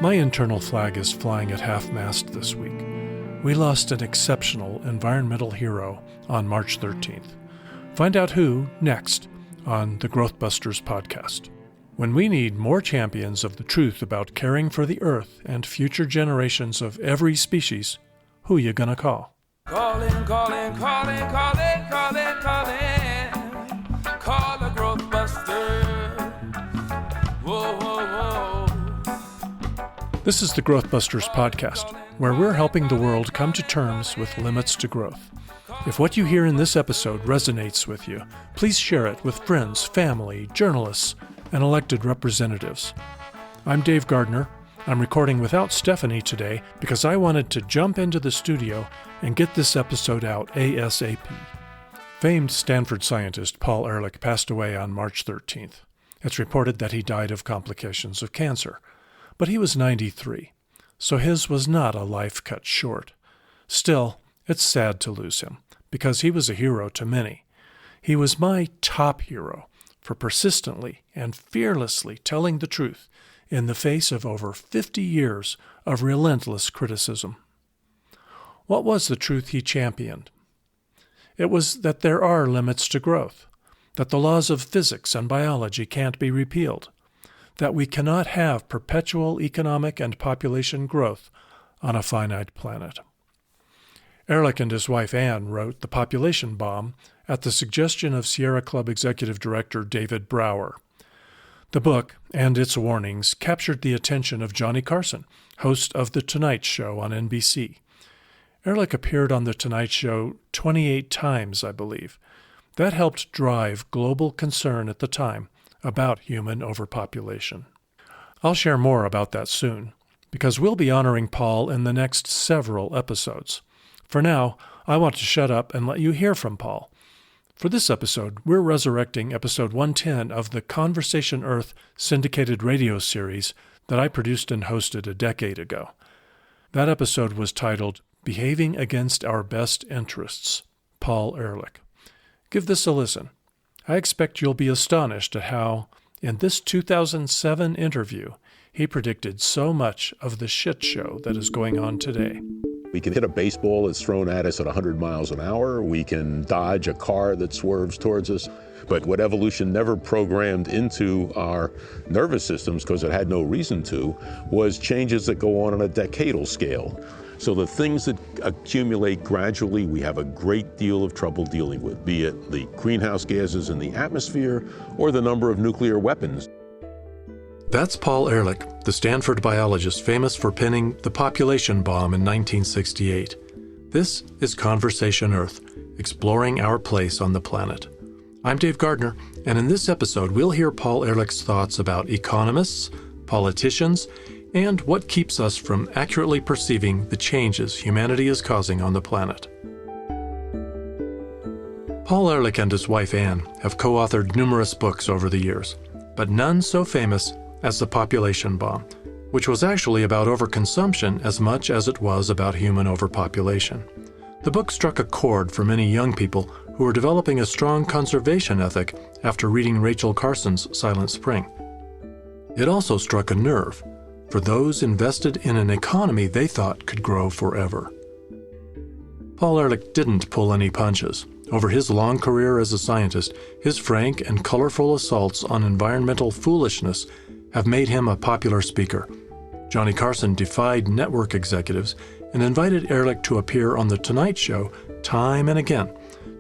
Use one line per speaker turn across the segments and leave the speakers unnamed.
My internal flag is flying at half-mast this week. We lost an exceptional environmental hero on March 13th. Find out who next on the GrowthBusters podcast. When we need more champions of the truth about caring for the earth and future generations of every species, who you gonna call?
Calling. Call the GrowthBusters. Whoa.
This is the GrowthBusters podcast, where we're helping the world come to terms with limits to growth. If what you hear in this episode resonates with you, please share it with friends, family, journalists, and elected representatives. I'm Dave Gardner. I'm recording without Stephanie today because I wanted to jump into the studio and get this episode out ASAP. Famed Stanford scientist Paul Ehlich passed away on March 13th. It's reported that he died of complications of cancer, but he was 93, so his was not a life cut short. Still, it's sad to lose him, because he was a hero to many. He was my top hero for persistently and fearlessly telling the truth in the face of over 50 years of relentless criticism. What was the truth he championed? It was that there are limits to growth, that the laws of physics and biology can't be repealed, that we cannot have perpetual economic and population growth on a finite planet. Ehrlich and his wife Anne wrote The Population Bomb at the suggestion of Sierra Club executive director David Brower. The book and its warnings captured the attention of Johnny Carson, host of The Tonight Show on NBC. Ehrlich appeared on The Tonight Show 28 times, I believe. That helped drive global concern at the time about human overpopulation. I'll share more about that soon, because we'll be honoring Paul in the next several episodes. For now, I want to shut up and let you hear from Paul. For this episode, we're resurrecting episode 110 of the Conversation Earth syndicated radio series that I produced and hosted a decade ago. That episode was titled Behaving Against Our Best Interests, Paul Ehlich. Give this a listen. I expect you'll be astonished at how, in this 2007 interview, he predicted so much of the shit show that is going on today.
We can hit a baseball that's thrown at us at 100 miles an hour. We can dodge a car that swerves towards us. But what evolution never programmed into our nervous systems, because it had no reason to, was changes that go on a decadal scale. So the things that accumulate gradually, we have a great deal of trouble dealing with, be it the greenhouse gases in the atmosphere or the number of nuclear weapons.
That's Paul Ehlich, the Stanford biologist famous for pinning the population bomb in 1968. This is Conversation Earth, exploring our place on the planet. I'm Dave Gardner, and in this episode we'll hear Paul Ehrlich's thoughts about economists, politicians, and what keeps us from accurately perceiving the changes humanity is causing on the planet. Paul Ehlich and his wife Anne have co-authored numerous books over the years, but none so famous as The Population Bomb, which was actually about overconsumption as much as it was about human overpopulation. The book struck a chord for many young people who were developing a strong conservation ethic after reading Rachel Carson's Silent Spring. It also struck a nerve for those invested in an economy they thought could grow forever. Paul Ehlich didn't pull any punches. Over his long career as a scientist, his frank and colorful assaults on environmental foolishness have made him a popular speaker. Johnny Carson defied network executives and invited Ehrlich to appear on The Tonight Show time and again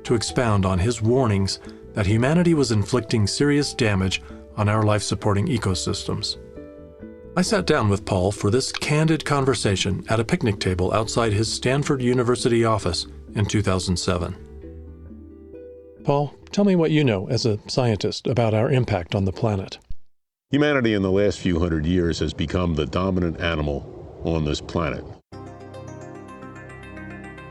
to expound on his warnings that humanity was inflicting serious damage on our life-supporting ecosystems. I sat down with Paul for this candid conversation at a picnic table outside his Stanford University office in 2007. Paul, tell me what you know as a scientist about our impact on the planet.
Humanity in the last few hundred years has become the dominant animal on this planet.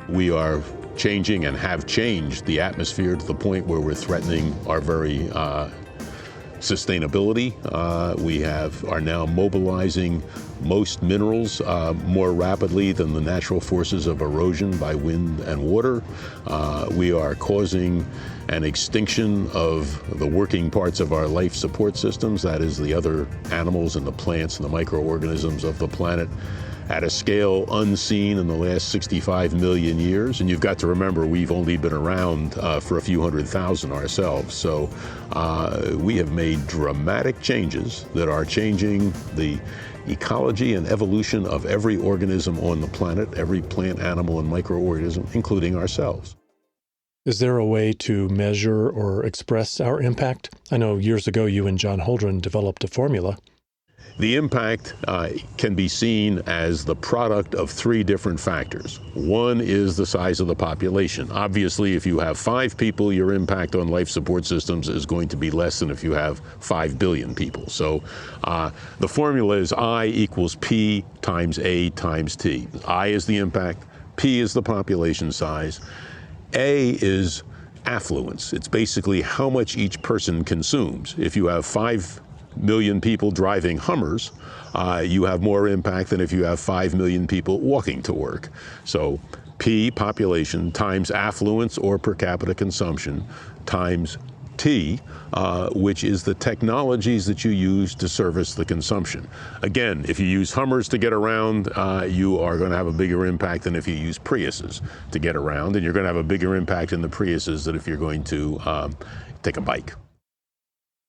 We are changing and have changed the atmosphere to the point where we're threatening our very sustainability. We are now mobilizing most minerals more rapidly than the natural forces of erosion by wind and water. We are causing an extinction of the working parts of our life support systems, that is the other animals and the plants and the microorganisms of the planet, at a scale unseen in the last 65 million years. And you've got to remember, we've only been around for a few 100,000 ourselves. So we have made dramatic changes that are changing the ecology and evolution of every organism on the planet, every plant, animal, and microorganism, including ourselves.
Is there a way to measure or express our impact? I know years ago you and John Holdren developed a formula.
The impact can be seen as the product of three different factors. One is the size of the population. Obviously, if you have 5 people, your impact on life support systems is going to be less than if you have 5 billion people. So the formula is I equals P times A times T. I is the impact, P is the population size, A is affluence. It's basically how much each person consumes. If you have 5 million people driving Hummers, you have more impact than if you have 5 million people walking to work. So P, population, times affluence or per capita consumption, times T, which is the technologies that you use to service the consumption. Again, if you use Hummers to get around, you are going to have a bigger impact than if you use Priuses to get around, and you're going to have a bigger impact in the Priuses than if you're going to take a bike.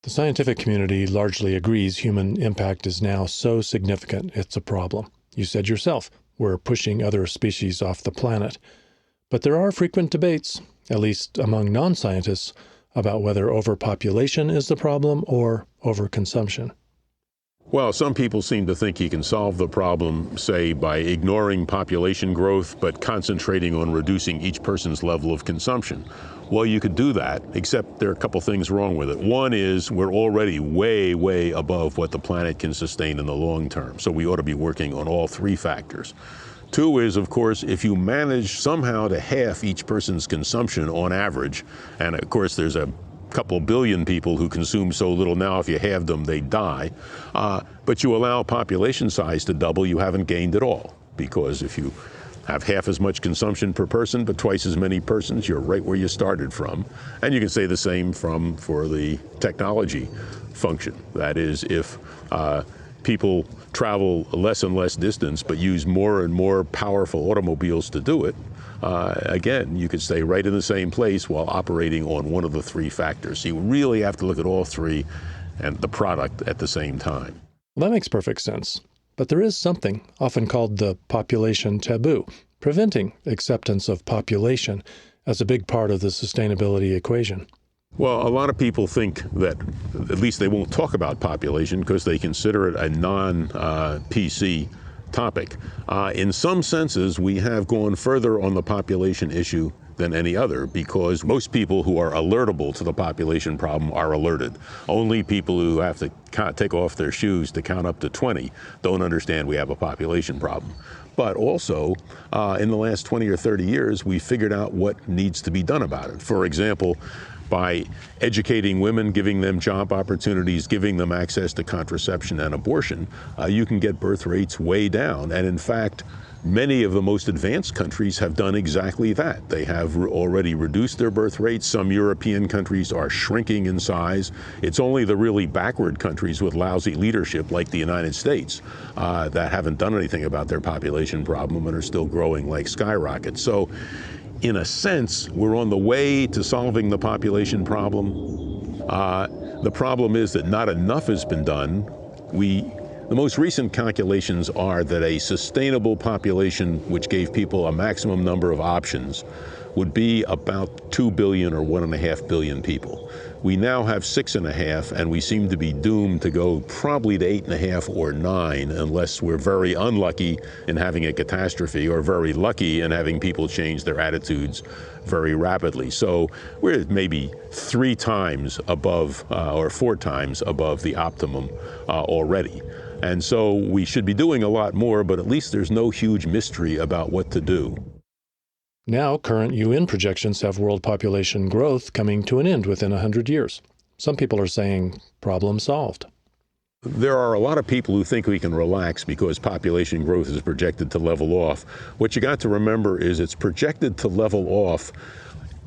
The scientific community largely agrees human impact is now so significant it's a problem. You said yourself, we're pushing other species off the planet. But there are frequent debates, at least among non-scientists, about whether overpopulation is the problem or overconsumption.
Well, some people seem to think you can solve the problem, say, by ignoring population growth, but concentrating on reducing each person's level of consumption. Well, you could do that, except there are a couple things wrong with it. One is we're already way, way above what the planet can sustain in the long term, so we ought to be working on all three factors. 2 is, of course, if you manage somehow to halve each person's consumption on average, and of course there's a couple billion people who consume so little now, if you halve them, they die. But you allow population size to double, you haven't gained at all. Because if you have half as much consumption per person, but twice as many persons, you're right where you started from. And you can say the same for the technology function. That is, if people travel less and less distance, but use more and more powerful automobiles to do it, again, you could stay right in the same place while operating on one of the three factors. So you really have to look at all three and the product at the same time.
Well, that makes perfect sense. But there is something often called the population taboo, preventing acceptance of population as a big part of the sustainability equation.
Well, a lot of people think that at least they won't talk about population because they consider it a non-PC topic. In some senses, we have gone further on the population issue than any other because most people who are alertable to the population problem are alerted. Only people who have to take off their shoes to count up to 20 don't understand we have a population problem. But also, in the last 20 or 30 years, we figured out what needs to be done about it. For example, by educating women, giving them job opportunities, giving them access to contraception and abortion, you can get birth rates way down. And in fact, many of the most advanced countries have done exactly that. They have already reduced their birth rates. Some European countries are shrinking in size. It's only the really backward countries with lousy leadership, like the United States, that haven't done anything about their population problem and are still growing like skyrockets. So, in a sense, we're on the way to solving the population problem. The problem is that not enough has been done. The most recent calculations are that a sustainable population, which gave people a maximum number of options, would be about 2 billion or 1.5 billion people. We now have 6.5, and we seem to be doomed to go probably to 8.5 or 9, unless we're very unlucky in having a catastrophe or very lucky in having people change their attitudes very rapidly. So we're maybe 3 times above or 4 times above the optimum already. And so we should be doing a lot more, but at least there's no huge mystery about what to do.
Now, current UN projections have world population growth coming to an end within 100 years. Some people are saying problem solved.
There are a lot of people who think we can relax because population growth is projected to level off. What you got to remember is it's projected to level off,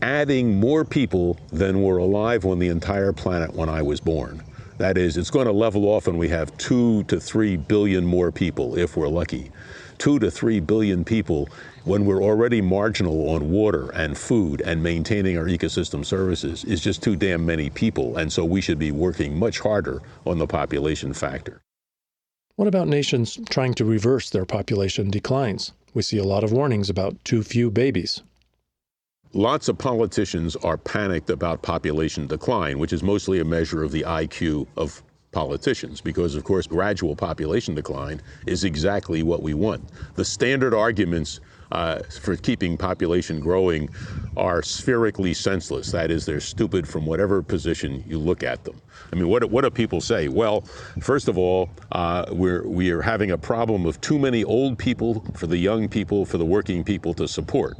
adding more people than were alive on the entire planet when I was born. That is, it's going to level off when we have 2 to 3 billion more people, if we're lucky. 2 to 3 billion people when we're already marginal on water and food and maintaining our ecosystem services is just too damn many people. And so we should be working much harder on the population factor.
What about nations trying to reverse their population declines? We see a lot of warnings about too few babies.
Lots of politicians are panicked about population decline, which is mostly a measure of the IQ of politicians, because of course gradual population decline is exactly what we want. The standard arguments for keeping population growing are spherically senseless. That is, they're stupid from whatever position you look at them. I mean, what do people say? Well, first of all, we are having a problem of too many old people for the young people, for the working people to support.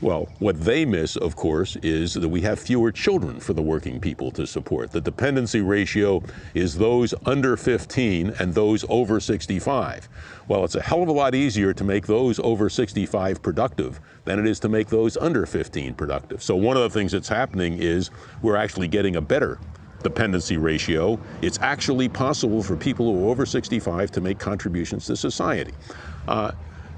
Well, what they miss, of course, is that we have fewer children for the working people to support. The dependency ratio is those under 15 and those over 65. Well, it's a hell of a lot easier to make those over 65 productive than it is to make those under 15 productive. So one of the things that's happening is we're actually getting a better dependency ratio. It's actually possible for people who are over 65 to make contributions to society.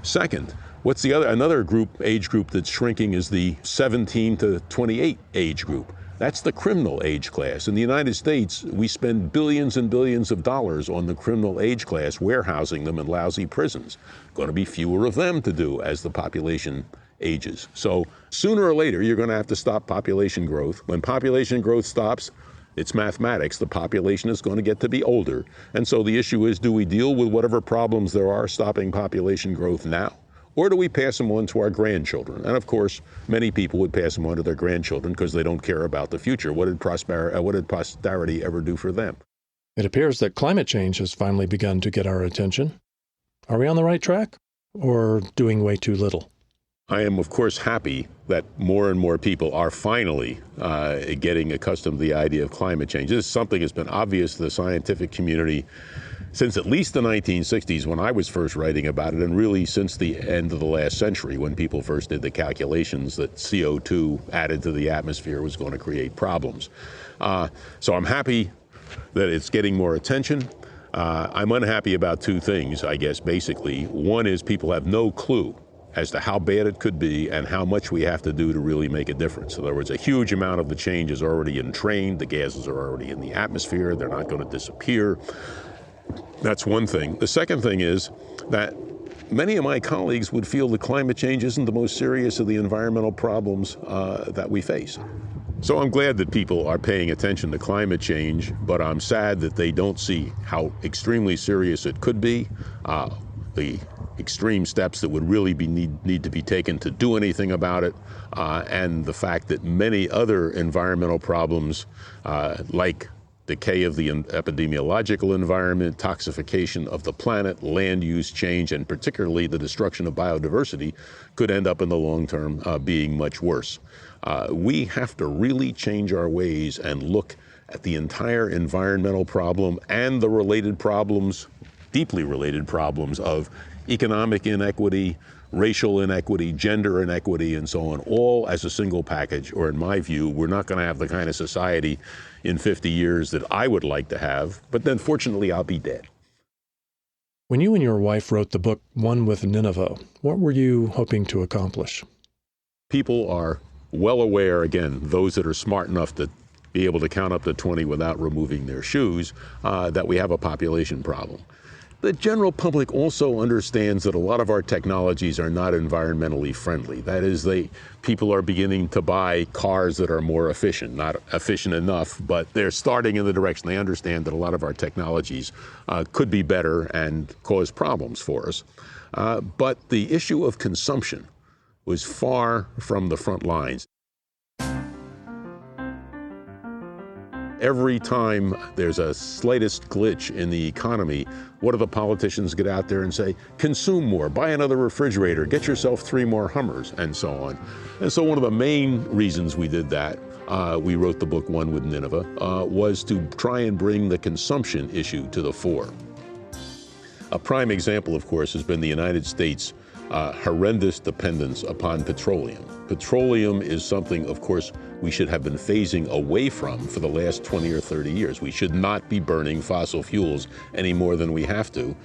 Second, what's another age group that's shrinking is the 17 to 28 age group. That's the criminal age class. In the United States, we spend billions and billions of dollars on the criminal age class, warehousing them in lousy prisons. Going to be fewer of them to do as the population ages. So sooner or later, you're going to have to stop population growth. When population growth stops, it's mathematics. The population is going to get to be older. And so the issue is, do we deal with whatever problems there are stopping population growth now? Or do we pass them on to our grandchildren? And of course, many people would pass them on to their grandchildren because they don't care about the future. What did posterity ever do for them?
It appears that climate change has finally begun to get our attention. Are we on the right track or doing way too little?
I am, of course, happy that more and more people are finally getting accustomed to the idea of climate change. This is something that's been obvious to the scientific community since at least the 1960s, when I was first writing about it, and really since the end of the last century, when people first did the calculations that CO2 added to the atmosphere was going to create problems. So I'm happy that it's getting more attention. I'm unhappy about two things, I guess, basically. One is people have no clue as to how bad it could be and how much we have to do to really make a difference. In other words, a huge amount of the change is already entrained. The gases are already in the atmosphere. They're not going to disappear. That's one thing. The second thing is that many of my colleagues would feel that climate change isn't the most serious of the environmental problems that we face. So I'm glad that people are paying attention to climate change, but I'm sad that they don't see how extremely serious it could be, the extreme steps that would really need to be taken to do anything about it, and the fact that many other environmental problems, like decay of the epidemiological environment, toxification of the planet, land use change, and particularly the destruction of biodiversity, could end up in the long term being much worse. We have to really change our ways and look at the entire environmental problem and the related problems, deeply related problems of economic inequity, racial inequity, gender inequity, and so on, all as a single package, or in my view, we're not going to have the kind of society in 50 years that I would like to have, but then fortunately I'll be dead.
When you and your wife wrote the book, One with Nineveh, what were you hoping to accomplish?
People are well aware, again, those that are smart enough to be able to count up to 20 without removing their shoes, that we have a population problem. The general public also understands that a lot of our technologies are not environmentally friendly. That is, people are beginning to buy cars that are more efficient, not efficient enough, but they're starting in the direction. They understand that a lot of our technologies could be better and cause problems for us. But the issue of consumption was far from the front lines. Every time there's a slightest glitch in the economy, what do the politicians get out there and say? Consume more, buy another refrigerator, get yourself 3 more Hummers, and so on. And so one of the main reasons we did that we wrote the book One with Nineveh, was to try and bring the consumption issue to the fore. A prime example, of course, has been the United States' horrendous dependence upon petroleum. Petroleum is something, of course, we should have been phasing away from for the last 20 or 30 years. We should not be burning fossil fuels any more than we have to,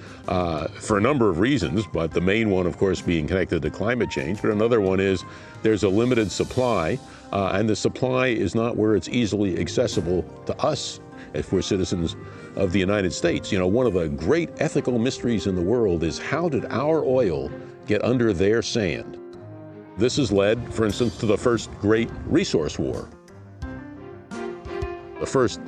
for a number of reasons, but the main one, of course, being connected to climate change. But another one is there's a limited supply, and the supply is not where it's easily accessible to us if we're citizens of the United States. You know, one of the great ethical mysteries in the world is how did our oil get under their sand? This has led, for instance, to the first great resource war. The first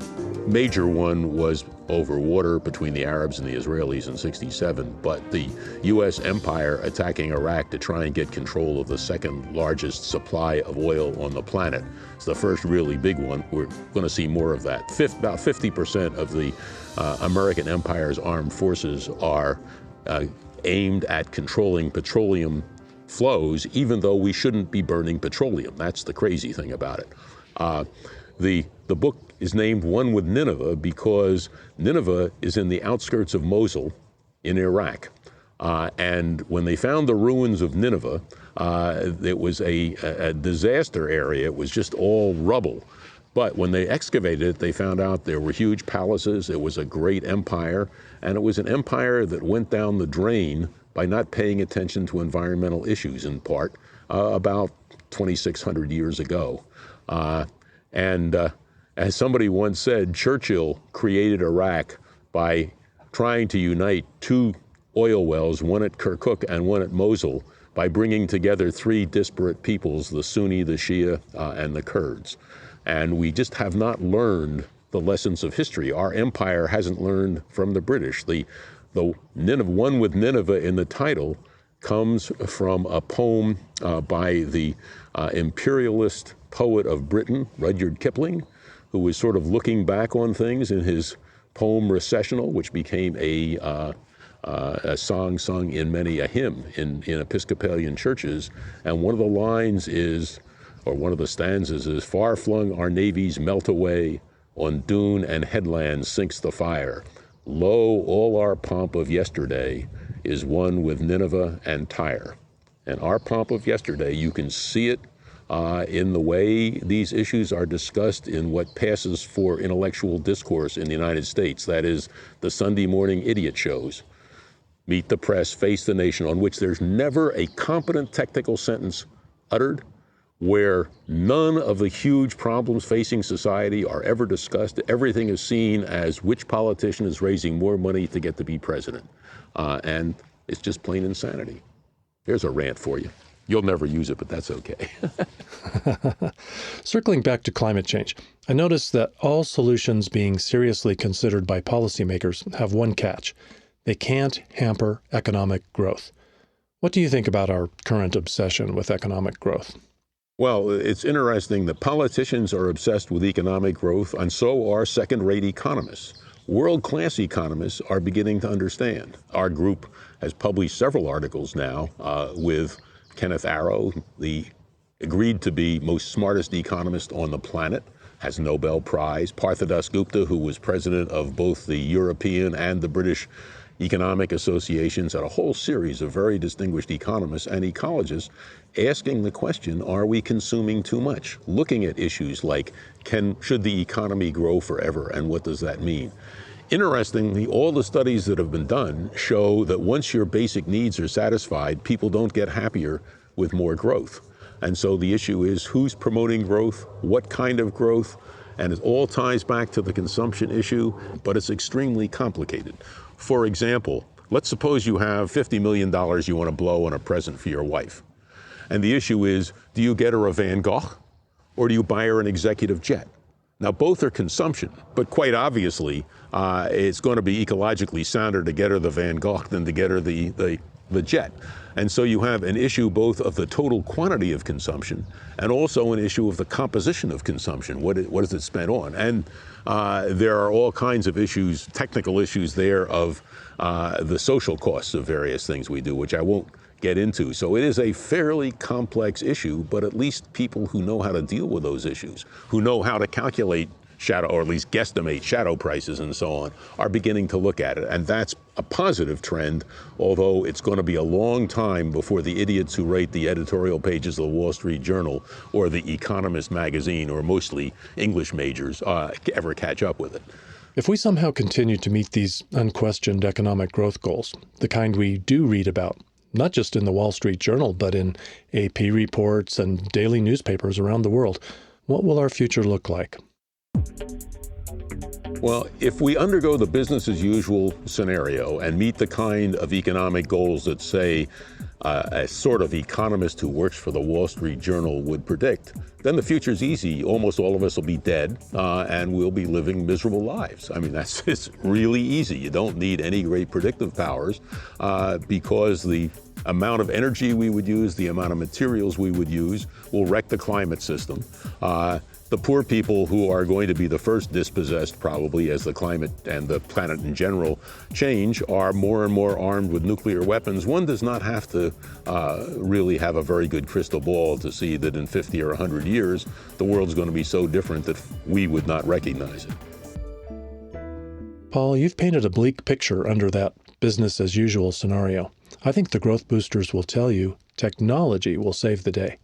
major one was over water between the Arabs and the Israelis in '67, but the U.S. empire attacking Iraq to try and get control of the second largest supply of oil on the planet. It's the first really big one. We're going to see more of that. About 50% of the American empire's armed forces are aimed at controlling petroleum flows, even though we shouldn't be burning petroleum. That's the crazy thing about it. The book is named One with Nineveh because Nineveh is in the outskirts of Mosul in Iraq. And when they found the ruins of Nineveh, it was a disaster area. It was just all rubble. But when they excavated it, they found out there were huge palaces. It was a great empire, and it was an empire that went down the drain by not paying attention to environmental issues, in part, about 2,600 years ago. As somebody once said, Churchill created Iraq by trying to unite two oil wells, one at Kirkuk and one at Mosul, by bringing together three disparate peoples, the Sunni, the Shia, and the Kurds. And we just have not learned the lessons of history. Our empire hasn't learned from the British. The Nineveh, One with Nineveh in the title comes from a poem by the imperialist poet of Britain, Rudyard Kipling, who was sort of looking back on things in his poem Recessional, which became a song sung in many a hymn in Episcopalian churches. And one of the lines is, or one of the stanzas is, far flung our navies melt away, on dune and headland sinks the fire. Lo, all our pomp of yesterday is one with Nineveh and Tyre. And our pomp of yesterday, you can see it in the way these issues are discussed in what passes for intellectual discourse in the United States. That is, the Sunday morning idiot shows. Meet the Press, Face the Nation, on which there's never a competent technical sentence uttered, where none of the huge problems facing society are ever discussed. Everything is seen as which politician is raising more money to get to be president. And it's just plain insanity. Here's a rant for you. You'll never use it, but that's okay.
Circling back to climate change, I noticed that all solutions being seriously considered by policymakers have one catch. They can't hamper economic growth. What do you think about our current obsession with economic growth?
Well, it's interesting that politicians are obsessed with economic growth, and so are second-rate economists. World-class economists are beginning to understand. Our group has published several articles now with Kenneth Arrow, the agreed to be most smartest economist on the planet, has Nobel Prize. Partha Dasgupta, who was president of both the European and the British economic associations, and a whole series of very distinguished economists and ecologists asking the question, are we consuming too much? Looking at issues like, should the economy grow forever, and what does that mean? Interestingly, all the studies that have been done show that once your basic needs are satisfied, people don't get happier with more growth. And so the issue is, who's promoting growth, what kind of growth, and it all ties back to the consumption issue, but it's extremely complicated. For example, let's suppose you have $50 million you want to blow on a present for your wife. And the issue is, do you get her a Van Gogh, or do you buy her an executive jet? Now, both are consumption, but quite obviously, it's going to be ecologically sounder to get her the Van Gogh than to get her the the jet. And so you have an issue both of the total quantity of consumption and also an issue of the composition of consumption. What is it spent on? And there are all kinds of issues, technical issues there of the social costs of various things we do, which I won't get into. So it is a fairly complex issue, but at least people who know how to deal with those issues, who know how to calculate shadow, or at least guesstimate shadow prices and so on, are beginning to look at it. And that's a positive trend, although it's going to be a long time before the idiots who write the editorial pages of the Wall Street Journal or the Economist magazine, or mostly English majors, ever catch up with it.
If we somehow continue to meet these unquestioned economic growth goals, the kind we do read about, not just in the Wall Street Journal, but in AP reports and daily newspapers around the world, what will our future look like?
Well, if we undergo the business as usual scenario and meet the kind of economic goals that, say, a sort of economist who works for the Wall Street Journal would predict, then the future's easy. Almost all of us will be dead, and we'll be living miserable lives. I mean, it's really easy. You don't need any great predictive powers because the amount of energy we would use, the amount of materials we would use will wreck the climate system. The poor people who are going to be the first dispossessed, probably, as the climate and the planet in general change, are more and more armed with nuclear weapons. One does not have to really have a very good crystal ball to see that in 50 or 100 years, the world's going to be so different that we would not recognize it.
Paul, you've painted a bleak picture under that business as usual scenario. I think the Growth Boosters will tell you technology will save the day.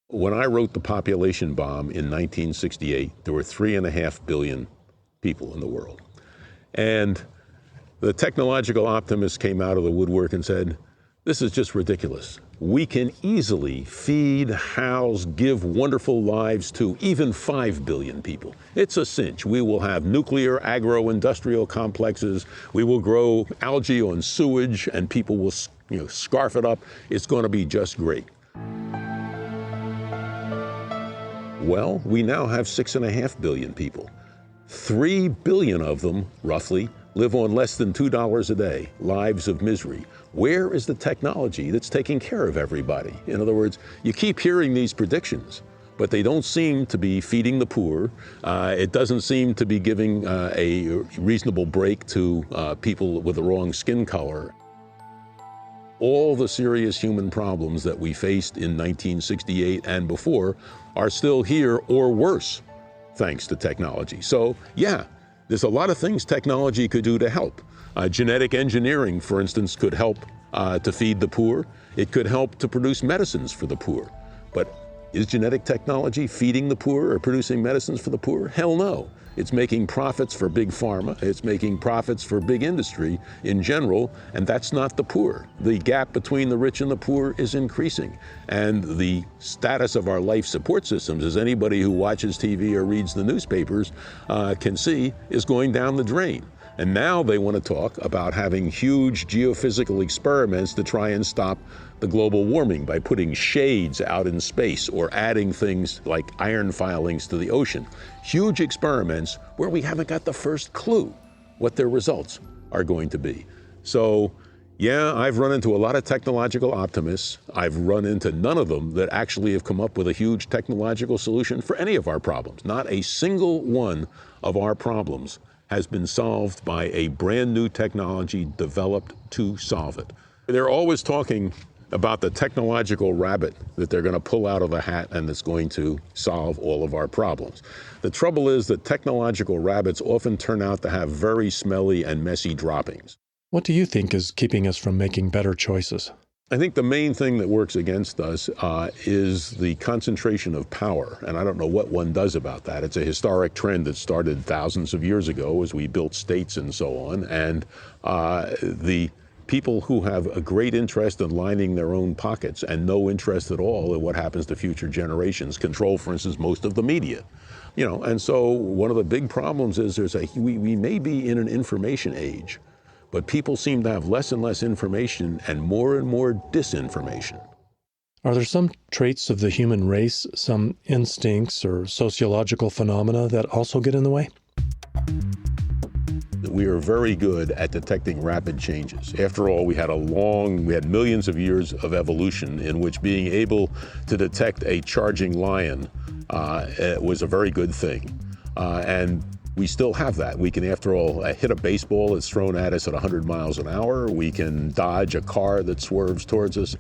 When I wrote The Population Bomb in 1968, there were 3.5 billion people in the world. And the technological optimists came out of the woodwork and said, this is just ridiculous. We can easily feed, house, give wonderful lives to even 5 billion people. It's a cinch. We will have nuclear, agro-industrial complexes. We will grow algae on sewage, and people will, scarf it up. It's going to be just great. Well, we now have 6.5 billion people. 3 billion of them, roughly, live on less than $2 a day, lives of misery. Where is the technology that's taking care of everybody? In other words, you keep hearing these predictions, but they don't seem to be feeding the poor. It doesn't seem to be giving a reasonable break to people with the wrong skin color. All the serious human problems that we faced in 1968 and before are still here or worse, thanks to technology. So, yeah, there's a lot of things technology could do to help. Genetic engineering, for instance, could help to feed the poor. It could help to produce medicines for the poor. But is genetic technology feeding the poor or producing medicines for the poor? Hell no. It's making profits for big pharma. It's making profits for big industry in general, and that's not the poor. The gap between the rich and the poor is increasing. And the status of our life support systems, as anybody who watches TV or reads the newspapers can see, is going down the drain. And now they want to talk about having huge geophysical experiments to try and stop the global warming by putting shades out in space or adding things like iron filings to the ocean. Huge experiments where we haven't got the first clue what their results are going to be. So, yeah, I've run into a lot of technological optimists. I've run into none of them that actually have come up with a huge technological solution for any of our problems. Not a single one of our problems has been solved by a brand new technology developed to solve it. They're always talking about the technological rabbit that they're going to pull out of a hat and that's going to solve all of our problems. The trouble is that technological rabbits often turn out to have very smelly and messy droppings.
What do you think is keeping us from making better choices?
I think the main thing that works against us is the concentration of power, and I don't know what one does about that. It's a historic trend that started thousands of years ago as we built states and so on, and the people who have a great interest in lining their own pockets and no interest at all in what happens to future generations control, for instance, most of the media. And so one of the big problems is we may be in an information age, but people seem to have less and less information and more disinformation.
Are there some traits of the human race, some instincts or sociological phenomena that also get in the way?
we are very good at detecting rapid changes. After all, we had millions of years of evolution in which being able to detect a charging lion was a very good thing. And we still have that. We can, after all, hit a baseball that's thrown at us at 100 miles an hour. We can dodge a car that swerves towards us.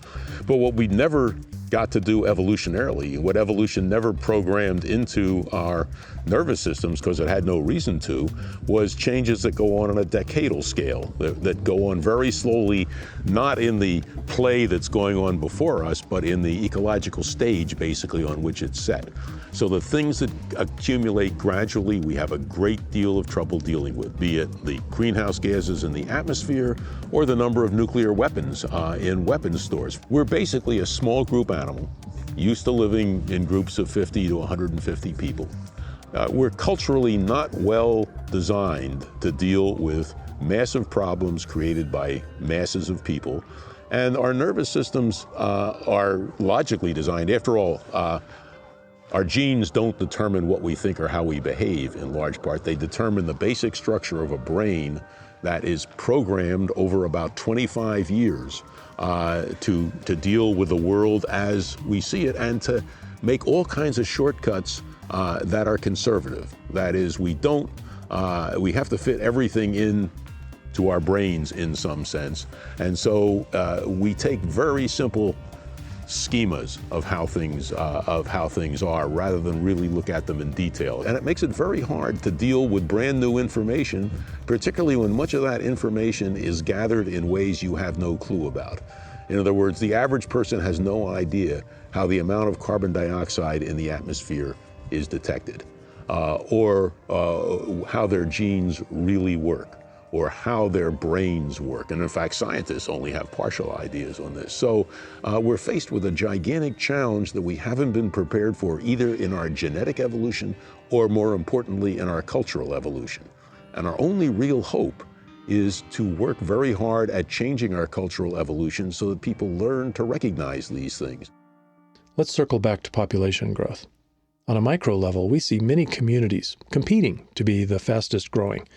But what we never got to do evolutionarily, what evolution never programmed into our nervous systems because it had no reason to, was changes that go on a decadal scale, that go on very slowly, not in the play that's going on before us, but in the ecological stage, basically, on which it's set. So the things that accumulate gradually, we have a great deal of trouble dealing with, be it the greenhouse gases in the atmosphere or the number of nuclear weapons in weapons stores. We're basically a small group animal, used to living in groups of 50 to 150 people. We're culturally not well designed to deal with massive problems created by masses of people. And our nervous systems are logically designed. After all, our genes don't determine what we think or how we behave in large part. They determine the basic structure of a brain that is programmed over about 25 years to deal with the world as we see it and to make all kinds of shortcuts that are conservative. That is, we have to fit everything in to our brains in some sense. And so we take very simple schemas of how things are rather than really look at them in detail. And it makes it very hard to deal with brand new information, particularly when much of that information is gathered in ways you have no clue about. In other words, the average person has no idea how the amount of carbon dioxide in the atmosphere is detected, or how their genes really work, or how their brains work. And in fact, scientists only have partial ideas on this. So we're faced with a gigantic challenge that we haven't been prepared for, either in our genetic evolution or, more importantly, in our cultural evolution. And our only real hope is to work very hard at changing our cultural evolution so that people learn to recognize these things.
Let's circle back to population growth. On a micro level, we see many communities competing to be the fastest growing.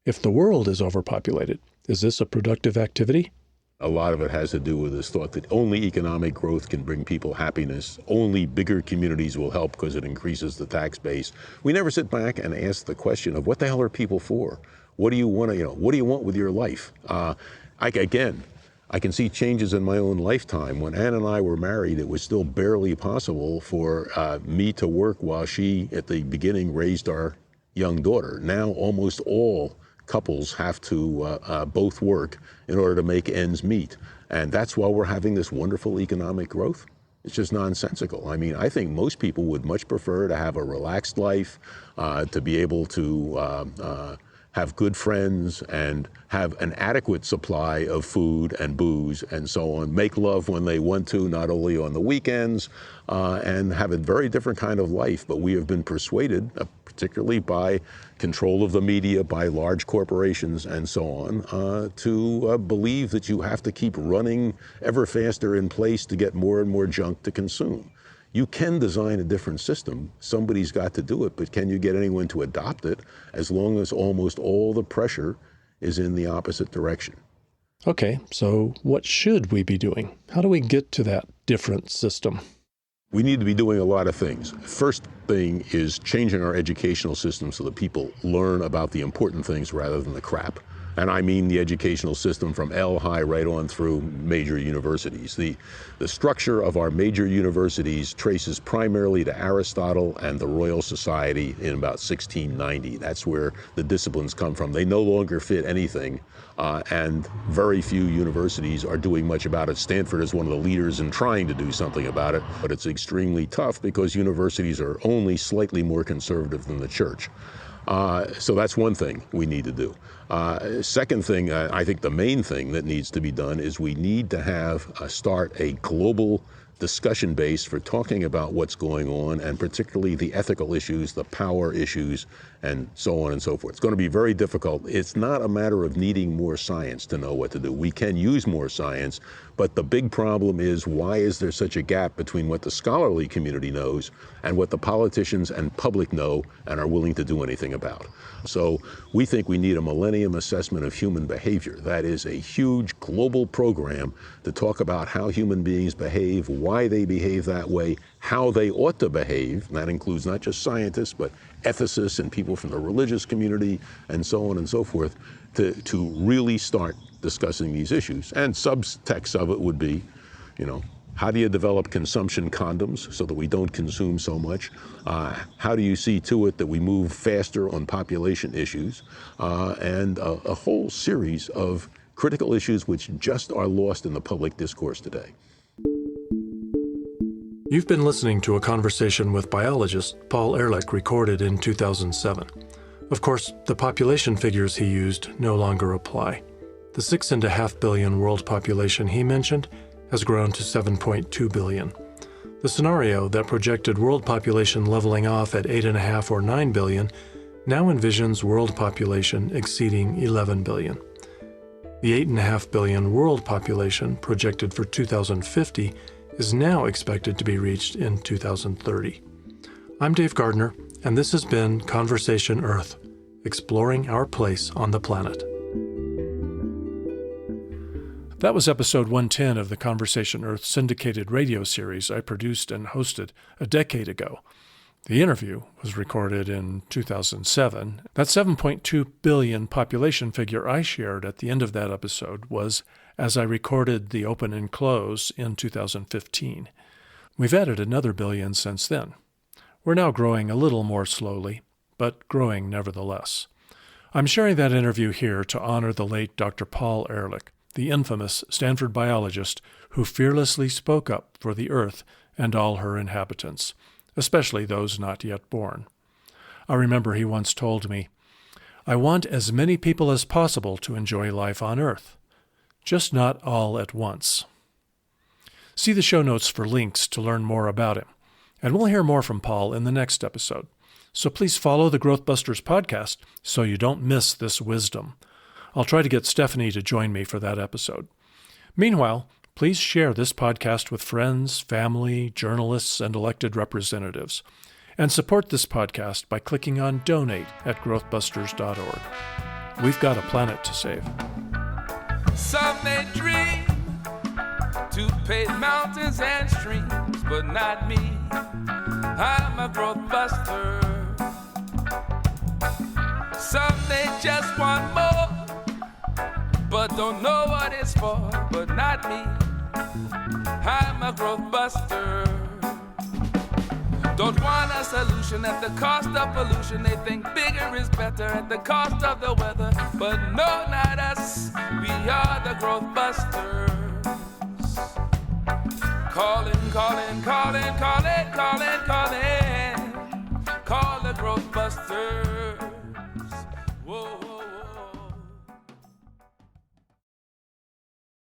If the world is overpopulated, is this a productive activity?
A lot of it has to do with this thought that only economic growth can bring people happiness. Only bigger communities will help because it increases the tax base. We never sit back and ask the question of what the hell are people for? What do you want to, what do you want with your life? I can see changes in my own lifetime. When Anne and I were married, it was still barely possible for me to work while she, at the beginning, raised our young daughter. Now almost all couples have to both work in order to make ends meet. And that's why we're having this wonderful economic growth. It's just nonsensical. I mean, I think most people would much prefer to have a relaxed life, to be able to have good friends and have an adequate supply of food and booze and so on, make love when they want to, not only on the weekends, and have a very different kind of life. But we have been persuaded, particularly by control of the media, by large corporations and so on, to believe that you have to keep running ever faster in place to get more and more junk to consume. You can design a different system. Somebody's got to do it, but can you get anyone to adopt it as long as almost all the pressure is in the opposite direction?
Okay, so what should we be doing? How do we get to that different system?
We need to be doing a lot of things. First thing is changing our educational system so that people learn about the important things rather than the crap. And I mean the educational system from L high right on through major universities. The structure of our major universities traces primarily to Aristotle and the Royal Society in about 1690. That's where the disciplines come from. They no longer fit anything, and very few universities are doing much about it. Stanford is one of the leaders in trying to do something about it, but it's extremely tough because universities are only slightly more conservative than the church. So that's one thing we need to do. Second thing, I think the main thing that needs to be done is we need to start a global discussion base for talking about what's going on, and particularly the ethical issues, the power issues, and so on and so forth. It's going to be very difficult. It's not a matter of needing more science to know what to do. We can use more science, but the big problem is, why is there such a gap between what the scholarly community knows and what the politicians and public know and are willing to do anything about? So we think we need a millennium assessment of human behavior. That is a huge global program to talk about how human beings behave, why they behave that way, how they ought to behave. And that includes not just scientists, but ethicists and people from the religious community and so on and so forth, to really start discussing these issues. And subtext of it would be, how do you develop consumption condoms so that we don't consume so much? How do you see to it that we move faster on population issues? And a whole series of critical issues which just are lost in the public discourse today.
You've been listening to a conversation with biologist Paul Ehlich recorded in 2007. Of course, the population figures he used no longer apply. The 6.5 billion world population he mentioned has grown to 7.2 billion. The scenario that projected world population leveling off at 8.5 or 9 billion now envisions world population exceeding 11 billion. The 8.5 billion world population projected for 2050 is now expected to be reached in 2030. I'm Dave Gardner, and this has been Conversation Earth, exploring our place on the planet. That was episode 110 of the Conversation Earth syndicated radio series I produced and hosted a decade ago. The interview was recorded in 2007. That 7.2 billion population figure I shared at the end of that episode was as I recorded the open and close in 2015. We've added another billion since then. We're now growing a little more slowly, but growing nevertheless. I'm sharing that interview here to honor the late Dr. Paul Ehlich, the infamous Stanford biologist who fearlessly spoke up for the Earth and all her inhabitants, especially those not yet born. I remember he once told me, "I want as many people as possible to enjoy life on Earth, just not all at once." See the show notes for links to learn more about him, and we'll hear more from Paul in the next episode. So please follow the GrowthBusters podcast so you don't miss this wisdom. I'll try to get Stephanie to join me for that episode. Meanwhile, please share this podcast with friends, family, journalists, and elected representatives. And support this podcast by clicking on Donate at growthbusters.org. We've got a planet to save.
Some may dream to pave mountains and streams, but not me. I'm a growth buster. Some may just want more, but don't know what it's for, but not me. I'm a growth buster. Don't want a solution at the cost of pollution. They think bigger is better at the cost of the weather, but no, not us. We are the growth busters. Calling, calling, calling, calling, calling, calling. Call the growth busters.